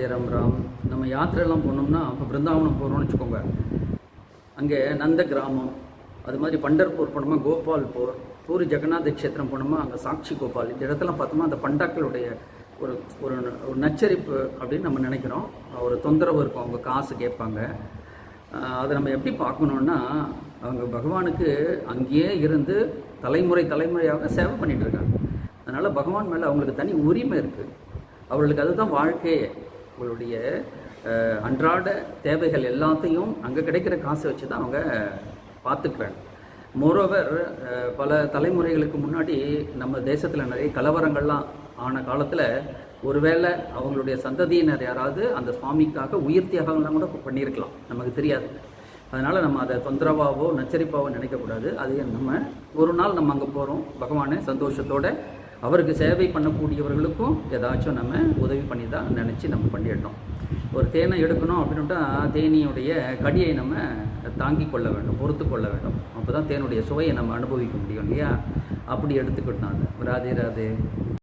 ராதே ராம் ராம். நம்ம யாத்திரையெல்லாம் போனோம்னா இப்போ பிருந்தாவனம் போகிறோம்னு வச்சுக்கோங்க. அங்கே நந்த கிராமம், அது மாதிரி பண்டர்பூர் போனோமா, கோபால்பூர், பூரி ஜெகநாத க்ஷேத்திரம் போனோமா, அங்கே சாட்சி கோபால், இந்த இடத்துல பார்த்தோமா அந்த பண்டாக்களுடைய ஒரு ஒரு ஒரு நச்சரிப்பு அப்படின்னு நம்ம நினைக்கிறோம். ஒரு தொந்தரவு இருக்கும், அவங்க காசு கேட்பாங்க. அதை நம்ம எப்படி பார்க்கணுன்னா, அவங்க பகவானுக்கு அங்கேயே இருந்து தலைமுறையாக சேவை பண்ணிகிட்ருக்காங்க. அதனால் பகவான் மேலே அவங்களுக்கு தனி உரிமை இருக்குது. அவர்களுக்கு அதுதான் வாழ்க்கையே. அவங்களுடைய அன்றாட தேவைகள் எல்லாத்தையும் அங்கே கிடைக்கிற காசை வச்சு தான் அவங்க பார்த்துக்கிறாங்க. மோரோவர், பல தலைமுறைகளுக்கு முன்னாடி நம்ம தேசத்தில் நிறைய கலவரங்கள்லாம் ஆன காலத்தில் ஒருவேளை அவங்களுடைய சந்ததியினர் யாராவது அந்த சுவாமிக்காக உயிர் தியாகங்கள்லாம் கூட பண்ணியிருக்கலாம், நமக்கு தெரியாது. அதனால் நம்ம அதை தொந்தரவாவோ நச்சரிப்பாவோ நினைக்கக்கூடாது. அது நம்ம ஒரு நாள் நம்ம அங்கே போகிறோம், பகவானை சந்தோஷத்தோடு அவருக்கு சேவை பண்ணக்கூடியவர்களுக்கும் ஏதாச்சும் நம்ம உதவி பண்ணி தான் நினச்சி நம்ம பண்ணிடணும். ஒரு தேனை எடுக்கணும் அப்படின்ட்டா தேனியுடைய கடியை நம்ம தாங்கி கொள்ள வேண்டும், பொறுத்து கொள்ள வேண்டும். அப்போ தான் தேனுடைய சுவையை நம்ம அனுபவிக்க முடியும் இல்லையா? அப்படி எடுத்துக்கிட்டோம். ராதே ராதே.